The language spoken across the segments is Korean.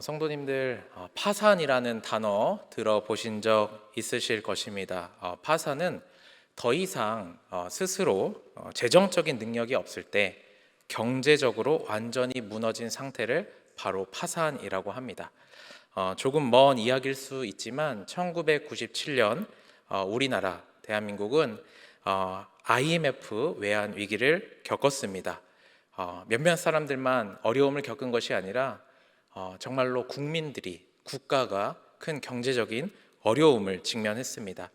성도님들, 파산이라는 단어 들어보신 적 있으실 것입니다. 파산은 더 이상 스스로 재정적인 능력이 없을 때 경제적으로 완전히 무너진 상태를 바로 파산이라고 합니다. 조금 먼 이야기일 수 있지만 1997년 우리나라 대한민국은 IMF 외환 위기를 겪었습니다. 몇몇 사람들만 어려움을 겪은 것이 아니라 정말로 국민들이, 국가가 큰 경제적인 어려움을 직면했습니다.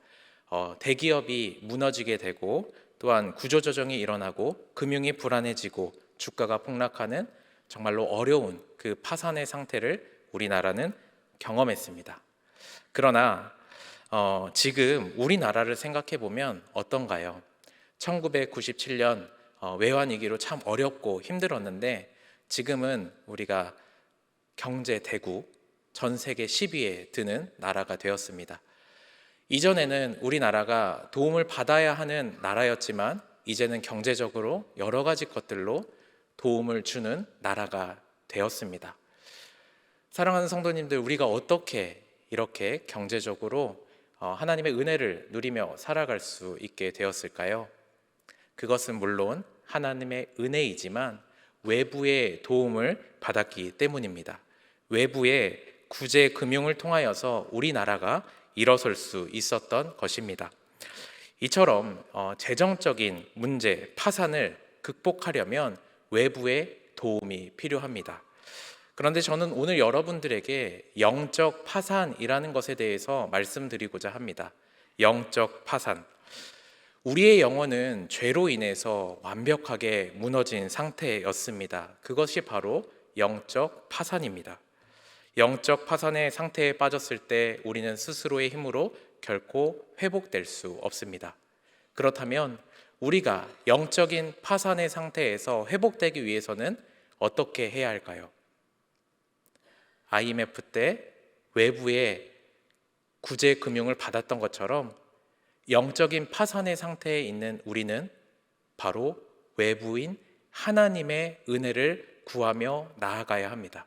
대기업이 무너지게 되고 또한 구조조정이 일어나고 금융이 불안해지고 주가가 폭락하는 정말로 어려운 그 파산의 상태를 우리나라는 경험했습니다. 그러나 지금 우리나라를 생각해 보면 어떤가요? 1997년 외환위기로 참 어렵고 힘들었는데 지금은 우리가 경제 대국, 전 세계 10위에 드는 나라가 되었습니다. 이전에는 우리나라가 도움을 받아야 하는 나라였지만 이제는 경제적으로 여러 가지 것들로 도움을 주는 나라가 되었습니다. 사랑하는 성도님들, 우리가 어떻게 이렇게 경제적으로 하나님의 은혜를 누리며 살아갈 수 있게 되었을까요? 그것은 물론 하나님의 은혜이지만 외부의 도움을 받았기 때문입니다. 외부의 구제 금융을 통하여서 우리나라가 일어설 수 있었던 것입니다. 이처럼 재정적인 문제, 파산을 극복하려면 외부의 도움이 필요합니다. 그런데 저는 오늘 여러분들에게 영적 파산이라는 것에 대해서 말씀드리고자 합니다. 영적 파산. 우리의 영혼은 죄로 인해서 완벽하게 무너진 상태였습니다. 그것이 바로 영적 파산입니다. 영적 파산의 상태에 빠졌을 때 우리는 스스로의 힘으로 결코 회복될 수 없습니다. 그렇다면 우리가 영적인 파산의 상태에서 회복되기 위해서는 어떻게 해야 할까요? IMF 때 외부의 구제 금융을 받았던 것처럼 영적인 파산의 상태에 있는 우리는 바로 외부인 하나님의 은혜를 구하며 나아가야 합니다.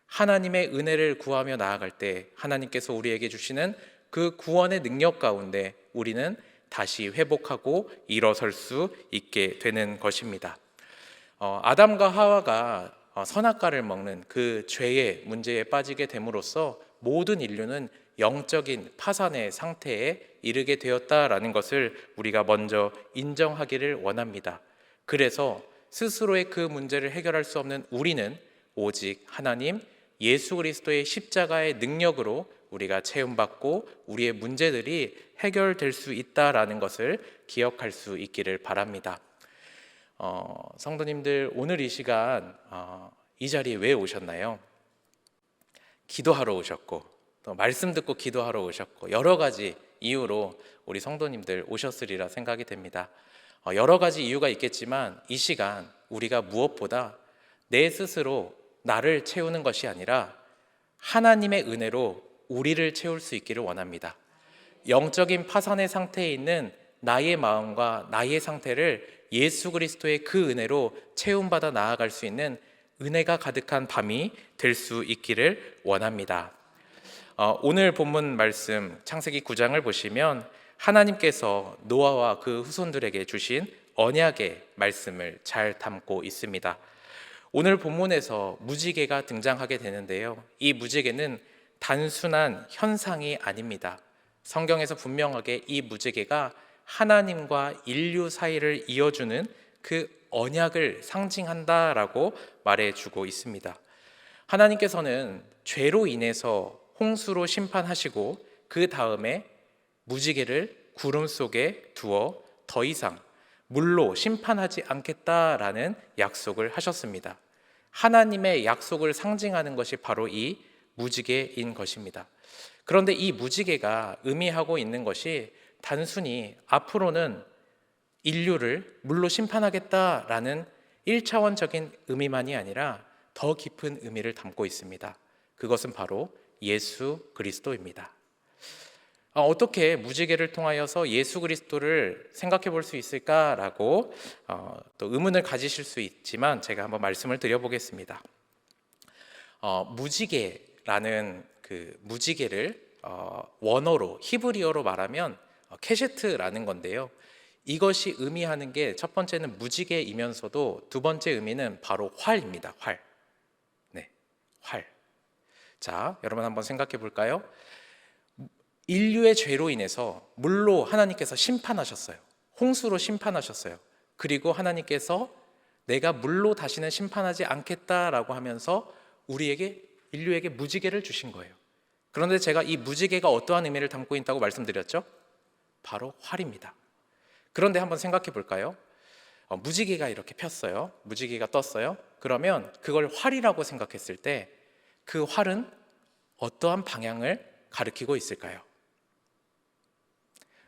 하나님의 은혜를 구하며 나아갈 때 하나님께서 우리에게 주시는 그 구원의 능력 가운데 우리는 다시 회복하고 일어설 수 있게 되는 것입니다. 아담과 하와가 선악과를 먹는 그 죄의 문제에 빠지게 됨으로써 모든 인류는 영적인 파산의 상태에 이르게 되었다라는 것을 우리가 먼저 인정하기를 원합니다. 그래서 스스로의 그 문제를 해결할 수 없는 우리는 오직 하나님 예수 그리스도의 십자가의 능력으로 우리가 채움받고 우리의 문제들이 해결될 수 있다라는 것을 기억할 수 있기를 바랍니다. 성도님들, 오늘 이 시간 이 자리에 왜 오셨나요? 기도하러 오셨고 또 말씀 듣고 기도하러 오셨고 여러 가지 이유로 우리 성도님들 오셨으리라 생각이 됩니다. 여러 가지 이유가 있겠지만 이 시간 우리가 무엇보다 내 스스로 나를 채우는 것이 아니라 하나님의 은혜로 우리를 채울 수 있기를 원합니다. 영적인 파산의 상태에 있는 나의 마음과 나의 상태를 예수 그리스도의 그 은혜로 채움받아 나아갈 수 있는 은혜가 가득한 밤이 될 수 있기를 원합니다. 오늘 본문 말씀 창세기 9장을 보시면 하나님께서 노아와 그 후손들에게 주신 언약의 말씀을 잘 담고 있습니다. 오늘 본문에서 무지개가 등장하게 되는데요. 이 무지개는 단순한 현상이 아닙니다. 성경에서 분명하게 이 무지개가 하나님과 인류 사이를 이어주는 그 언약을 상징한다라고 말해주고 있습니다. 하나님께서는 죄로 인해서 홍수로 심판하시고 그 다음에 무지개를 구름 속에 두어 더 이상 물로 심판하지 않겠다라는 약속을 하셨습니다. 하나님의 약속을 상징하는 것이 바로 이 무지개인 것입니다. 그런데 이 무지개가 의미하고 있는 것이 단순히 앞으로는 인류를 물로 심판하겠다라는 1차원적인 의미만이 아니라 더 깊은 의미를 담고 있습니다. 그것은 바로 예수 그리스도입니다. 어떻게 무지개를 통하여서 예수 그리스도를 생각해 볼 수 있을까라고 또 의문을 가지실 수 있지만 제가 한번 말씀을 드려보겠습니다. 무지개라는 그 무지개를 원어로 히브리어로 말하면 케셰트라는 건데요. 이것이 의미하는 게 첫 번째는 무지개이면서도 두 번째 의미는 바로 활입니다. 활. 네, 활. 자, 여러분 한번 생각해 볼까요? 인류의 죄로 인해서 물로 하나님께서 심판하셨어요. 홍수로 심판하셨어요. 그리고 하나님께서 내가 물로 다시는 심판하지 않겠다라고 하면서 인류에게 무지개를 주신 거예요. 그런데 제가 이 무지개가 어떠한 의미를 담고 있다고 말씀드렸죠? 바로 활입니다. 그런데 한번 생각해 볼까요? 무지개가 이렇게 폈어요. 무지개가 떴어요. 그러면 그걸 활이라고 생각했을 때 그 활은 어떠한 방향을 가리키고 있을까요?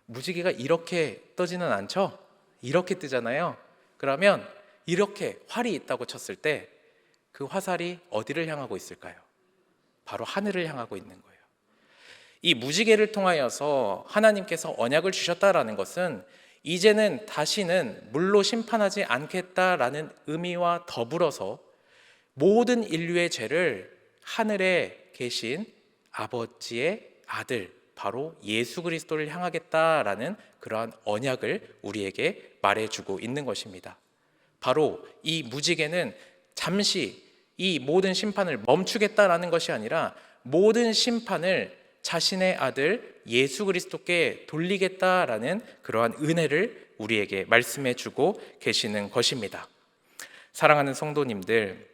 무지개가 이렇게 떠지는 않죠? 이렇게 뜨잖아요. 그러면 이렇게 활이 있다고 쳤을 때 그 화살이 어디를 향하고 있을까요? 바로 하늘을 향하고 있는 거예요. 이 무지개를 통하여서 하나님께서 언약을 주셨다라는 것은 이제는 다시는 물로 심판하지 않겠다라는 의미와 더불어서 모든 인류의 죄를 하늘에 계신 아버지의 아들 바로 예수 그리스도를 향하겠다라는 그러한 언약을 우리에게 말해주고 있는 것입니다. 바로 이 무지개는 잠시 이 모든 심판을 멈추겠다라는 것이 아니라 모든 심판을 자신의 아들 예수 그리스도께 돌리겠다라는 그러한 은혜를 우리에게 말씀해 주고 계시는 것입니다. 사랑하는 성도님들,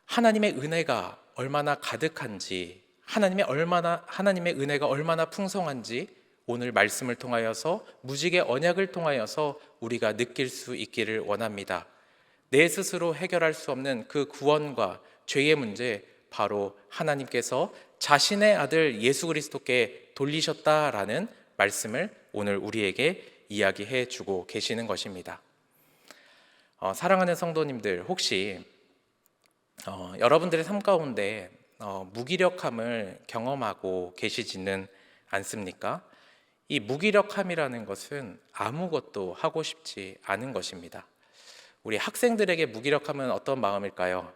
하나님의 은혜가 얼마나 가득한지, 하나님의 은혜가 얼마나 풍성한지 오늘 말씀을 통하여서 무지개 언약을 통하여서 우리가 느낄 수 있기를 원합니다. 내 스스로 해결할 수 없는 그 구원과 죄의 문제, 바로 하나님께서 자신의 아들 예수 그리스도께 돌리셨다라는 말씀을 오늘 우리에게 이야기해 주고 계시는 것입니다. 사랑하는 성도님들, 혹시 여러분들의 삶 가운데 무기력함을 경험하고 계시지는 않습니까? 이 무기력함이라는 것은 아무것도 하고 싶지 않은 것입니다. 우리 학생들에게 무기력함은 어떤 마음일까요?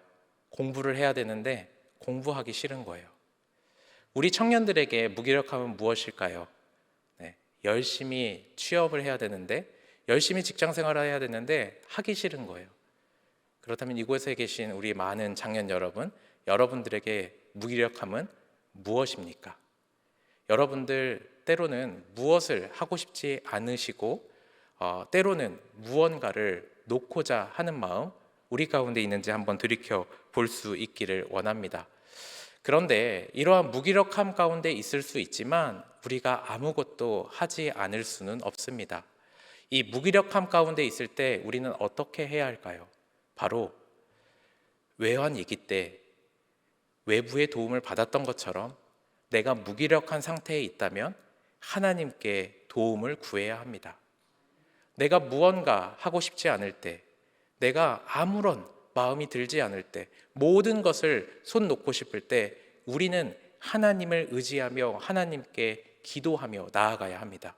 공부를 해야 되는데 공부하기 싫은 거예요. 우리 청년들에게 무기력함은 무엇일까요? 네, 열심히 취업을 해야 되는데, 열심히 직장 생활을 해야 되는데 하기 싫은 거예요. 그렇다면 이곳에 계신 우리 많은 장년 여러분, 여러분들에게 무기력함은 무엇입니까? 여러분들 때로는 무엇을 하고 싶지 않으시고 때로는 무언가를 놓고자 하는 마음, 우리 가운데 있는지 한번 돌이켜 볼 수 있기를 원합니다. 그런데 이러한 무기력함 가운데 있을 수 있지만 우리가 아무것도 하지 않을 수는 없습니다. 이 무기력함 가운데 있을 때 우리는 어떻게 해야 할까요? 바로 외환위기 때 외부의 도움을 받았던 것처럼 내가 무기력한 상태에 있다면 하나님께 도움을 구해야 합니다. 내가 무언가 하고 싶지 않을 때, 내가 아무런 마음이 들지 않을 때, 모든 것을 손 놓고 싶을 때 우리는 하나님을 의지하며 하나님께 기도하며 나아가야 합니다.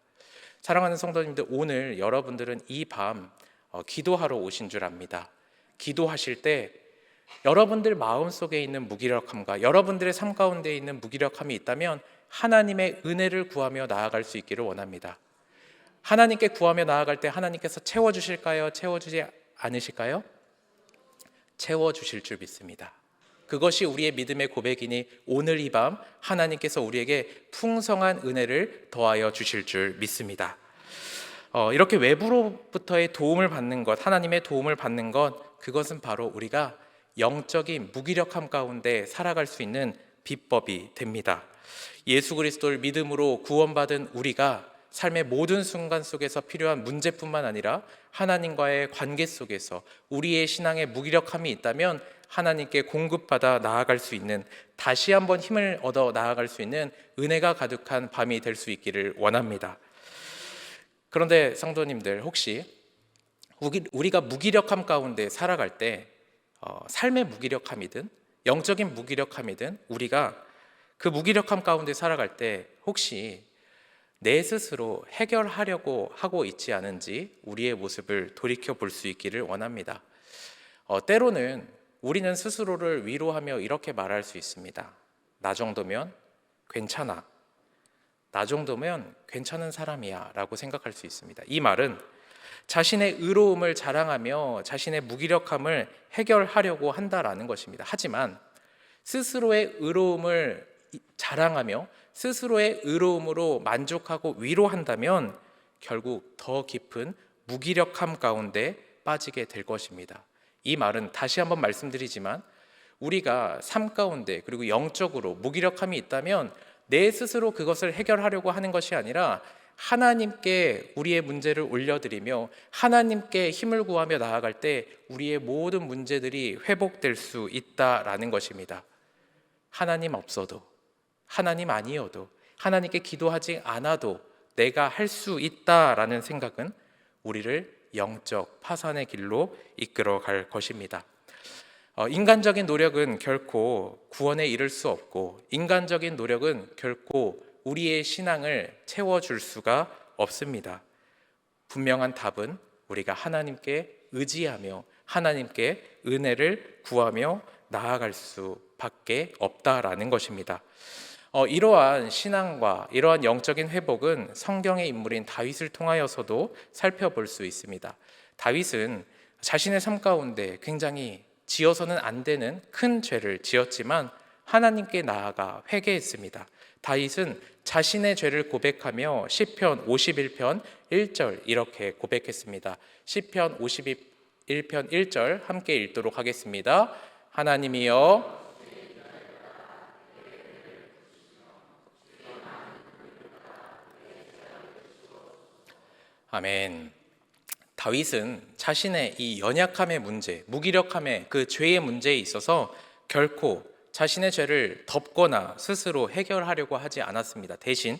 사랑하는 성도님들, 오늘 여러분들은 이 밤 기도하러 오신 줄 압니다. 기도하실 때 여러분들 마음속에 있는 무기력함과 여러분들의 삶 가운데 있는 무기력함이 있다면 하나님의 은혜를 구하며 나아갈 수 있기를 원합니다. 하나님께 구하며 나아갈 때 하나님께서 채워주실까요? 채워주지 않으실까요? 채워주실 줄 믿습니다. 그것이 우리의 믿음의 고백이니 오늘 이 밤 하나님께서 우리에게 풍성한 은혜를 더하여 주실 줄 믿습니다. 이렇게 외부로부터의 도움을 받는 것, 하나님의 도움을 받는 것, 그것은 바로 우리가 영적인 무기력함 가운데 살아갈 수 있는 비법이 됩니다. 예수 그리스도를 믿음으로 구원받은 우리가 삶의 모든 순간 속에서 필요한 문제뿐만 아니라 하나님과의 관계 속에서 우리의 신앙에 무기력함이 있다면 하나님께 공급받아 나아갈 수 있는, 다시 한번 힘을 얻어 나아갈 수 있는 은혜가 가득한 밤이 될 수 있기를 원합니다. 그런데 성도님들, 혹시 우리가 무기력함 가운데 살아갈 때 삶의 무기력함이든 영적인 무기력함이든 우리가 그 무기력함 가운데 살아갈 때 혹시 내 스스로 해결하려고 하고 있지 않은지 우리의 모습을 돌이켜 볼 수 있기를 원합니다. 때로는 우리는 스스로를 위로하며 이렇게 말할 수 있습니다. 나 정도면 괜찮아. 나 정도면 괜찮은 사람이야 라고 생각할 수 있습니다. 이 말은 자신의 의로움을 자랑하며 자신의 무기력함을 해결하려고 한다라는 것입니다. 하지만 스스로의 의로움을 자랑하며 스스로의 의로움으로 만족하고 위로한다면 결국 더 깊은 무기력함 가운데 빠지게 될 것입니다. 이 말은 다시 한번 말씀드리지만 우리가 삶 가운데 그리고 영적으로 무기력함이 있다면 내 스스로 그것을 해결하려고 하는 것이 아니라 하나님께 우리의 문제를 올려드리며 하나님께 힘을 구하며 나아갈 때 우리의 모든 문제들이 회복될 수 있다라는 것입니다. 하나님 없어도, 하나님 아니어도, 하나님께 기도하지 않아도 내가 할 수 있다라는 생각은 우리를 영적 파산의 길로 이끌어 갈 것입니다. 인간적인 노력은 결코 구원에 이를 수 없고 인간적인 노력은 결코 우리의 신앙을 채워줄 수가 없습니다. 분명한 답은 우리가 하나님께 의지하며 하나님께 은혜를 구하며 나아갈 수밖에 없다라는 것입니다. 이러한 신앙과 이러한 영적인 회복은 성경의 인물인 다윗을 통하여서도 살펴볼 수 있습니다. 다윗은 자신의 삶 가운데 굉장히 지어서는 안 되는 큰 죄를 지었지만 하나님께 나아가 회개했습니다. 다윗은 자신의 죄를 고백하며 시편 51편 1절 이렇게 고백했습니다. 시편 51편 1절 함께 읽도록 하겠습니다. 하나님이여 아멘. 다윗은 자신의 이 연약함의 문제, 무기력함의 그 죄의 문제에 있어서 결코 자신의 죄를 덮거나 스스로 해결하려고 하지 않았습니다. 대신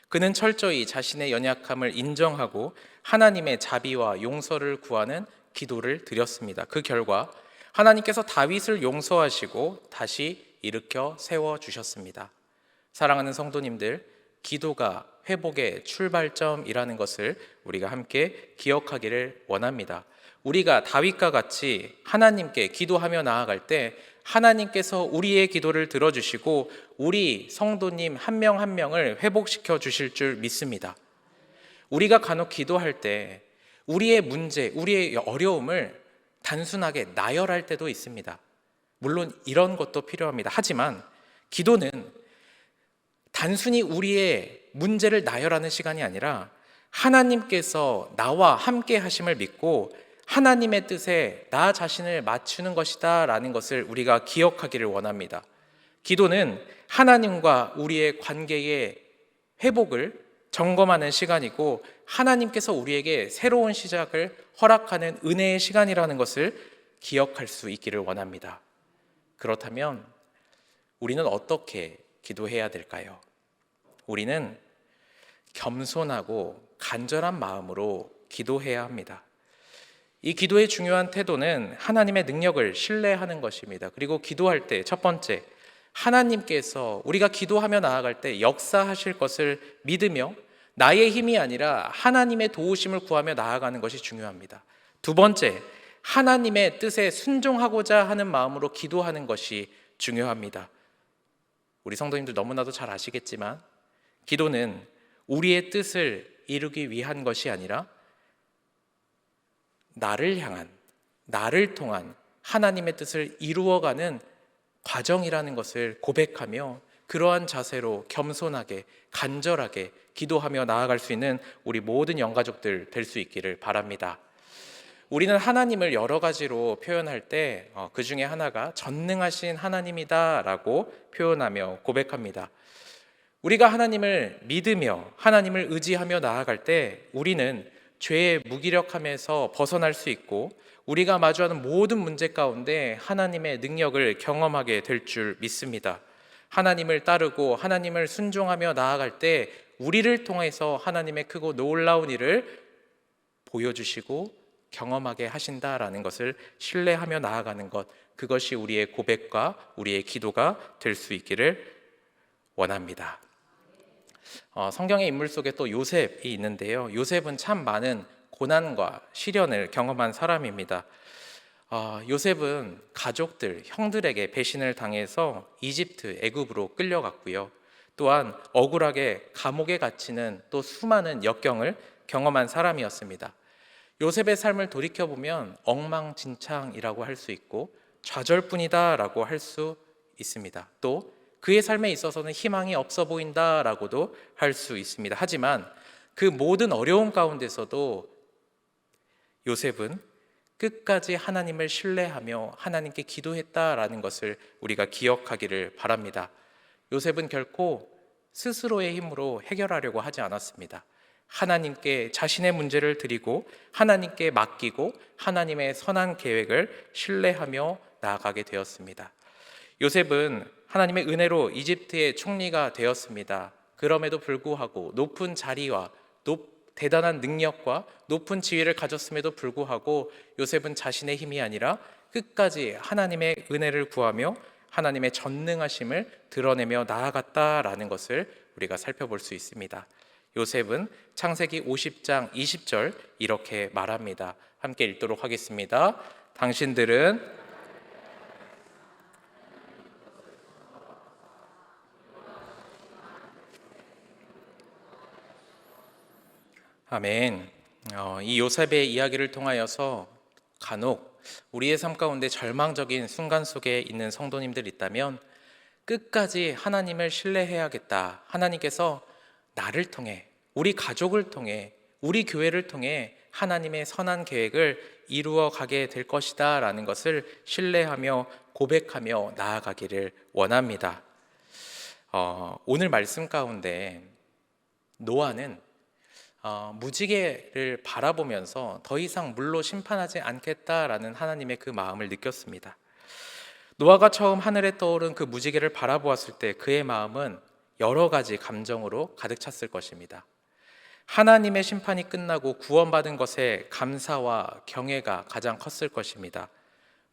그는 철저히 자신의 연약함을 인정하고 하나님의 자비와 용서를 구하는 기도를 드렸습니다. 그 결과 하나님께서 다윗을 용서하시고 다시 일으켜 세워주셨습니다. 사랑하는 성도님들, 기도가 회복의 출발점이라는 것을 우리가 함께 기억하기를 원합니다. 우리가 다윗과 같이 하나님께 기도하며 나아갈 때 하나님께서 우리의 기도를 들어주시고 우리 성도님 한 명 한 명을 회복시켜 주실 줄 믿습니다. 우리가 간혹 기도할 때 우리의 문제, 우리의 어려움을 단순하게 나열할 때도 있습니다. 물론 이런 것도 필요합니다. 하지만 기도는 단순히 우리의 문제를 나열하는 시간이 아니라 하나님께서 나와 함께 하심을 믿고 하나님의 뜻에 나 자신을 맞추는 것이다 라는 것을 우리가 기억하기를 원합니다. 기도는 하나님과 우리의 관계의 회복을 점검하는 시간이고 하나님께서 우리에게 새로운 시작을 허락하는 은혜의 시간이라는 것을 기억할 수 있기를 원합니다. 그렇다면 우리는 어떻게 기도해야 될까요? 우리는 겸손하고 간절한 마음으로 기도해야 합니다. 이 기도의 중요한 태도는 하나님의 능력을 신뢰하는 것입니다. 그리고 기도할 때 첫 번째, 하나님께서 우리가 기도하며 나아갈 때 역사하실 것을 믿으며 나의 힘이 아니라 하나님의 도우심을 구하며 나아가는 것이 중요합니다. 두 번째, 하나님의 뜻에 순종하고자 하는 마음으로 기도하는 것이 중요합니다. 우리 성도님들 너무나도 잘 아시겠지만 기도는 우리의 뜻을 이루기 위한 것이 아니라 나를 향한, 나를 통한 하나님의 뜻을 이루어가는 과정이라는 것을 고백하며 그러한 자세로 겸손하게, 간절하게 기도하며 나아갈 수 있는 우리 모든 영가족들 될 수 있기를 바랍니다. 우리는 하나님을 여러 가지로 표현할 때 그 중에 하나가 전능하신 하나님이다 라고 표현하며 고백합니다. 우리가 하나님을 믿으며 하나님을 의지하며 나아갈 때 우리는 죄의 무기력함에서 벗어날 수 있고 우리가 마주하는 모든 문제 가운데 하나님의 능력을 경험하게 될 줄 믿습니다. 하나님을 따르고 하나님을 순종하며 나아갈 때 우리를 통해서 하나님의 크고 놀라운 일을 보여주시고 경험하게 하신다라는 것을 신뢰하며 나아가는 것, 그것이 우리의 고백과 우리의 기도가 될 수 있기를 원합니다. 성경의 인물 속에 또 요셉이 있는데요. 요셉은 참 많은 고난과 시련을 경험한 사람입니다. 요셉은 가족들, 형들에게 배신을 당해서 이집트, 애굽으로 끌려갔고요. 또한 억울하게 감옥에 갇히는 또 수많은 역경을 경험한 사람이었습니다. 요셉의 삶을 돌이켜보면 엉망진창이라고 할 수 있고 좌절뿐이다라고 할 수 있습니다. 또 그의 삶에 있어서는 희망이 없어 보인다라고도 할 수 있습니다. 하지만 그 모든 어려움 가운데서도 요셉은 끝까지 하나님을 신뢰하며 하나님께 기도했다라는 것을 우리가 기억하기를 바랍니다. 요셉은 결코 스스로의 힘으로 해결하려고 하지 않았습니다. 하나님께 자신의 문제를 드리고 하나님께 맡기고 하나님의 선한 계획을 신뢰하며 나아가게 되었습니다. 요셉은 하나님의 은혜로 이집트의 총리가 되었습니다. 그럼에도 불구하고 높은 자리와 대단한 능력과 높은 지위를 가졌음에도 불구하고 요셉은 자신의 힘이 아니라 끝까지 하나님의 은혜를 구하며 하나님의 전능하심을 드러내며 나아갔다라는 것을 우리가 살펴볼 수 있습니다. 요셉은 창세기 50장 20절 이렇게 말합니다. 함께 읽도록 하겠습니다. 당신들은 아멘. 이 요셉의 이야기를 통하여서 간혹 우리의 삶 가운데 절망적인 순간 속에 있는 성도님들 있다면 끝까지 하나님을 신뢰해야겠다. 하나님께서 나를 통해, 우리 가족을 통해, 우리 교회를 통해 하나님의 선한 계획을 이루어 가게 될 것이다 라는 것을 신뢰하며 고백하며 나아가기를 원합니다. 오늘 말씀 가운데 노아는 무지개를 바라보면서 더 이상 물로 심판하지 않겠다라는 하나님의 그 마음을 느꼈습니다. 노아가 처음 하늘에 떠오른 그 무지개를 바라보았을 때 그의 마음은 여러 가지 감정으로 가득 찼을 것입니다. 하나님의 심판이 끝나고 구원받은 것에 감사와 경애가 가장 컸을 것입니다.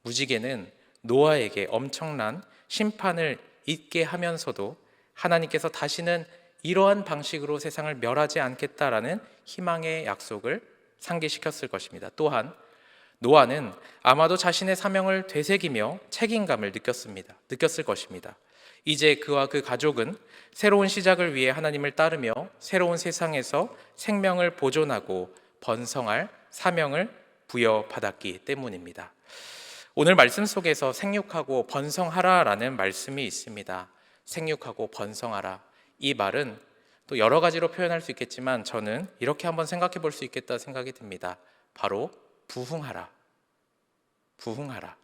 무지개는 노아에게 엄청난 심판을 잊게 하면서도 하나님께서 다시는 이러한 방식으로 세상을 멸하지 않겠다라는 희망의 약속을 상기시켰을 것입니다. 또한 노아는 아마도 자신의 사명을 되새기며 책임감을 느꼈을 것입니다. 이제 그와 그 가족은 새로운 시작을 위해 하나님을 따르며 새로운 세상에서 생명을 보존하고 번성할 사명을 부여받았기 때문입니다. 오늘 말씀 속에서 생육하고 번성하라라는 말씀이 있습니다. 생육하고 번성하라. 이 말은 또 여러 가지로 표현할 수 있겠지만 저는 이렇게 한번 생각해 볼 수 있겠다 생각이 듭니다. 바로 부흥하라. 부흥하라.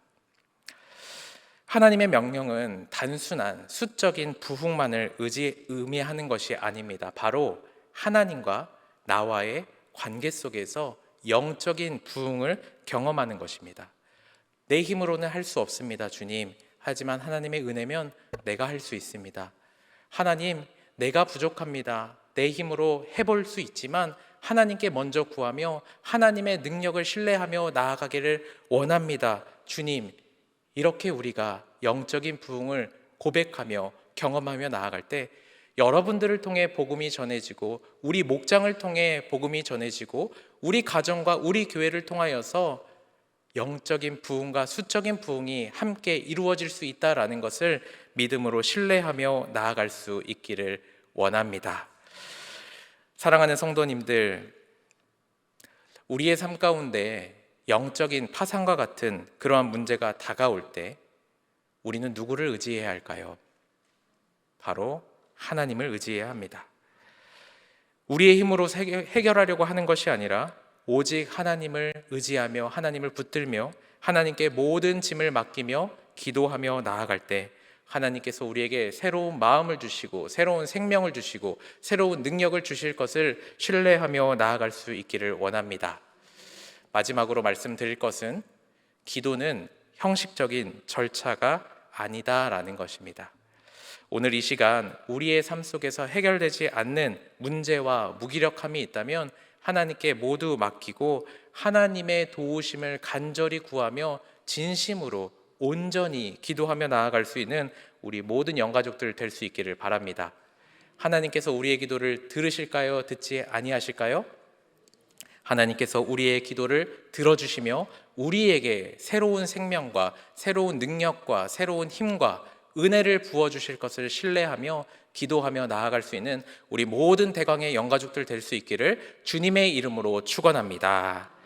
하나님의 명령은 단순한 수적인 부흥만을 의미하는 것이 아닙니다. 바로 하나님과 나와의 관계 속에서 영적인 부흥을 경험하는 것입니다. 내 힘으로는 할 수 없습니다, 주님. 하지만 하나님의 은혜면 내가 할 수 있습니다. 하나님, 내가 부족합니다. 내 힘으로 해볼 수 있지만 하나님께 먼저 구하며 하나님의 능력을 신뢰하며 나아가기를 원합니다. 주님, 이렇게 우리가 영적인 부흥을 고백하며 경험하며 나아갈 때 여러분들을 통해 복음이 전해지고 우리 목장을 통해 복음이 전해지고 우리 가정과 우리 교회를 통하여서 영적인 부흥과 수적인 부흥이 함께 이루어질 수 있다라는 것을 믿음으로 신뢰하며 나아갈 수 있기를 원합니다. 사랑하는 성도님들, 우리의 삶 가운데 영적인 파산과 같은 그러한 문제가 다가올 때 우리는 누구를 의지해야 할까요? 바로 하나님을 의지해야 합니다. 우리의 힘으로 해결하려고 하는 것이 아니라 오직 하나님을 의지하며 하나님을 붙들며 하나님께 모든 짐을 맡기며 기도하며 나아갈 때 하나님께서 우리에게 새로운 마음을 주시고 새로운 생명을 주시고 새로운 능력을 주실 것을 신뢰하며 나아갈 수 있기를 원합니다. 마지막으로 말씀드릴 것은 기도는 형식적인 절차가 아니다라는 것입니다. 오늘 이 시간 우리의 삶 속에서 해결되지 않는 문제와 무기력함이 있다면 하나님께 모두 맡기고 하나님의 도우심을 간절히 구하며 진심으로 온전히 기도하며 나아갈 수 있는 우리 모든 영가족들 될 수 있기를 바랍니다. 하나님께서 우리의 기도를 들으실까요? 듣지 아니하실까요? 하나님께서 우리의 기도를 들어주시며 우리에게 새로운 생명과 새로운 능력과 새로운 힘과 은혜를 부어주실 것을 신뢰하며 기도하며 나아갈 수 있는 우리 모든 대광의 영가족들 될 수 있기를 주님의 이름으로 축원합니다.